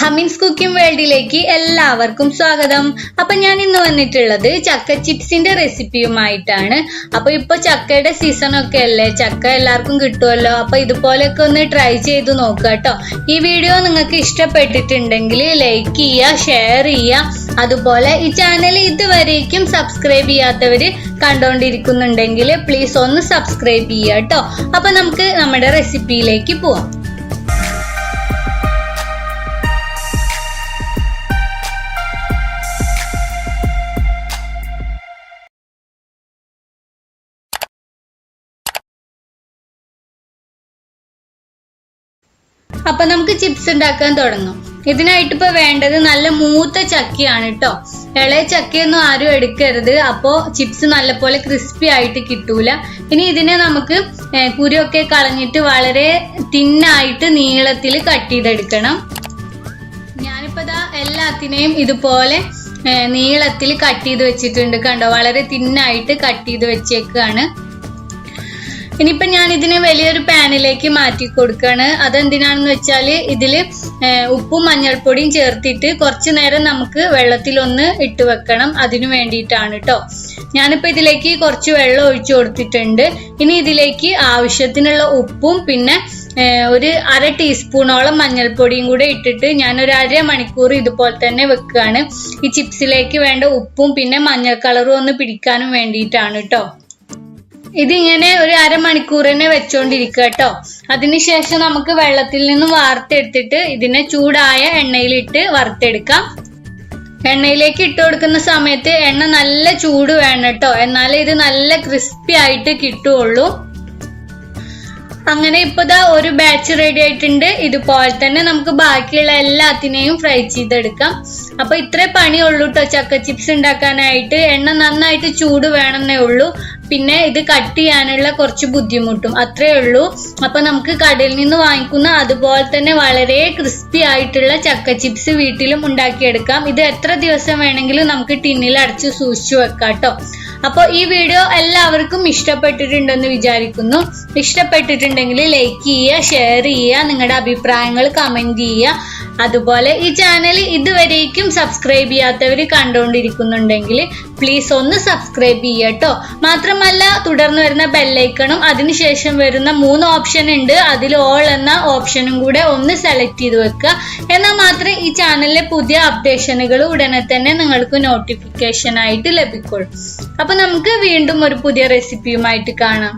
ഹമീൻസ് cooking വേൾഡിലേക്ക് എല്ലാവർക്കും സ്വാഗതം. അപ്പൊ ഞാൻ ഇന്ന് വന്നിട്ടുള്ളത് ചക്ക ചിപ്സിന്റെ റെസിപ്പിയുമായിട്ടാണ്. അപ്പൊ ഇപ്പൊ ചക്കയുടെ സീസൺ ഒക്കെ അല്ലേ, ചക്ക എല്ലാവർക്കും കിട്ടുമല്ലോ. അപ്പൊ ഇതുപോലെയൊക്കെ ഒന്ന് ട്രൈ ചെയ്ത് നോക്കുക കേട്ടോ. ഈ വീഡിയോ നിങ്ങൾക്ക് ഇഷ്ടപ്പെട്ടിട്ടുണ്ടെങ്കിൽ ലൈക്ക് ചെയ്യുക, ഷെയർ ചെയ്യുക. അതുപോലെ ഈ ചാനൽ ഇതുവരേക്കും സബ്സ്ക്രൈബ് ചെയ്യാത്തവര് കണ്ടോണ്ടിരിക്കുന്നുണ്ടെങ്കിൽ പ്ലീസ് ഒന്ന് സബ്സ്ക്രൈബ് ചെയ്യുക കേട്ടോ. അപ്പൊ നമുക്ക് നമ്മുടെ റെസിപ്പിയിലേക്ക് പോവാം. അപ്പൊ നമുക്ക് ചിപ്സ് ഉണ്ടാക്കാൻ തുടങ്ങാം. ഇതിനായിട്ട് ഇപ്പൊ വേണ്ടത് നല്ല മൂത്ത ചക്കയാണ് കേട്ടോ. ഇളയ ചക്കയൊന്നും ആരും എടുക്കരുത്, അപ്പോ ചിപ്സ് നല്ലപോലെ ക്രിസ്പി ആയിട്ട് കിട്ടൂല. ഇനി ഇതിനെ നമുക്ക് കുരുവൊക്കെ കളഞ്ഞിട്ട് വളരെ തിന്നായിട്ട് നീളത്തിൽ കട്ട് ചെയ്തെടുക്കണം. ഞാനിപ്പോ ദാ എല്ലാത്തിനെയും ഇതുപോലെ നീളത്തിൽ കട്ട് ചെയ്ത് വെച്ചിട്ടുണ്ട് കണ്ടോ. വളരെ തിന്നായിട്ട് കട്ട് ചെയ്ത് വെച്ചേക്കാണ്. ഇനിയിപ്പൊ ഞാൻ ഇതിനെ വലിയൊരു പാനിലേക്ക് മാറ്റി കൊടുക്കാണ്. അതെന്തിനാണെന്ന് വെച്ചാല് ഇതില് ഉപ്പും മഞ്ഞൾപ്പൊടിയും ചേർത്തിട്ട് കുറച്ചു നേരം നമുക്ക് വെള്ളത്തിലൊന്ന് ഇട്ട് വെക്കണം. അതിനു വേണ്ടിയിട്ടാണ് കേട്ടോ. ഞാനിപ്പോ ഇതിലേക്ക് കുറച്ച് വെള്ളം ഒഴിച്ചു കൊടുത്തിട്ടുണ്ട്. ഇനി ഇതിലേക്ക് ആവശ്യത്തിനുള്ള ഉപ്പും പിന്നെ ഒരു 1/2 ടീസ്പൂണോളം മഞ്ഞൾപ്പൊടിയും കൂടെ ഇട്ടിട്ട് ഞാനൊരു 1/2 മണിക്കൂർ ഇതുപോലെ തന്നെ വെക്കുകയാണ്. ഈ ചിപ്സിലേക്ക് വേണ്ട ഉപ്പും പിന്നെ മഞ്ഞൾ കളറും ഒന്ന് പിടിക്കാനും വേണ്ടിയിട്ടാണ് കേട്ടോ. ഇതിങ്ങനെ ഒരു 1/2 മണിക്കൂർ തന്നെ വെച്ചോണ്ടിരിക്കുക കേട്ടോ. അതിനുശേഷം നമുക്ക് വെള്ളത്തിൽ നിന്ന് വാർത്തെടുത്തിട്ട് ഇതിനെ ചൂടായ എണ്ണയിലിട്ട് വറുത്തെടുക്കാം. എണ്ണയിലേക്ക് ഇട്ട് കൊടുക്കുന്ന സമയത്ത് എണ്ണ നല്ല ചൂട് വേണം കേട്ടോ, എന്നാലേ ഇത് നല്ല ക്രിസ്പി ആയിട്ട് കിട്ടുള്ളൂ. അങ്ങനെ ഇപ്പതാ ഒരു ബാച്ച് റെഡി ആയിട്ടുണ്ട്. ഇതുപോലെ തന്നെ നമുക്ക് ബാക്കിയുള്ള എല്ലാത്തിനെയും ഫ്രൈ ചെയ്തെടുക്കാം. അപ്പൊ ഇത്രേ പണിയുള്ളൂ കേട്ടോ ചക്ക ചിപ്സ് ഉണ്ടാക്കാനായിട്ട്. എണ്ണ നന്നായിട്ട് ചൂട് വേണമെന്നേ ഉള്ളൂ. പിന്നെ ഇത് കട്ട് ചെയ്യാനുള്ള കുറച്ച് ബുദ്ധിമുട്ടും, അത്രേ ഉള്ളൂ. അപ്പൊ നമുക്ക് കടയിൽ നിന്ന് വാങ്ങിക്കുന്ന അതുപോലെ തന്നെ വളരെ ക്രിസ്പി ആയിട്ടുള്ള ചക്ക ചിപ്സ് വീട്ടിലും ഉണ്ടാക്കിയെടുക്കാം. ഇത് എത്ര ദിവസം വേണമെങ്കിലും നമുക്ക് ടിന്നിൽ അടച്ച് സൂക്ഷിച്ചു വെക്കാം കേട്ടോ. അപ്പൊ ഈ വീഡിയോ എല്ലാവർക്കും ഇഷ്ടപ്പെട്ടിട്ടുണ്ടെന്ന് വിചാരിക്കുന്നു. ഇഷ്ടപ്പെട്ടിട്ടുണ്ടെങ്കിൽ ലൈക്ക് ചെയ്യുക, ഷെയർ ചെയ്യുക, നിങ്ങളുടെ അഭിപ്രായങ്ങൾ കമന്റ് ചെയ്യുക. അതുപോലെ ഈ ചാനൽ ഇതുവരേക്കും സബ്സ്ക്രൈബ് ചെയ്യാത്തവര് കണ്ടുകൊണ്ടിരിക്കുന്നുണ്ടെങ്കിൽ പ്ലീസ് ഒന്ന് സബ്സ്ക്രൈബ് ചെയ്യുക കേട്ടോ. മാത്രമല്ല തുടർന്ന് വരുന്ന ബെല്ലൈക്കണും അതിനുശേഷം വരുന്ന 3 ഓപ്ഷൻ ഉണ്ട്, അതിൽ ഓൾ എന്ന ഓപ്ഷനും കൂടെ ഒന്ന് സെലക്ട് ചെയ്ത് വെക്കുക. എന്നാൽ മാത്രമേ ഈ ചാനലിലെ പുതിയ അപ്ഡേഷനുകൾ ഉടനെ തന്നെ നിങ്ങൾക്ക് നോട്ടിഫിക്കേഷൻ ആയിട്ട് ലഭിക്കുള്ളൂ. അപ്പൊ നമുക്ക് വീണ്ടും ഒരു പുതിയ റെസിപ്പിയുമായിട്ട് കാണാം.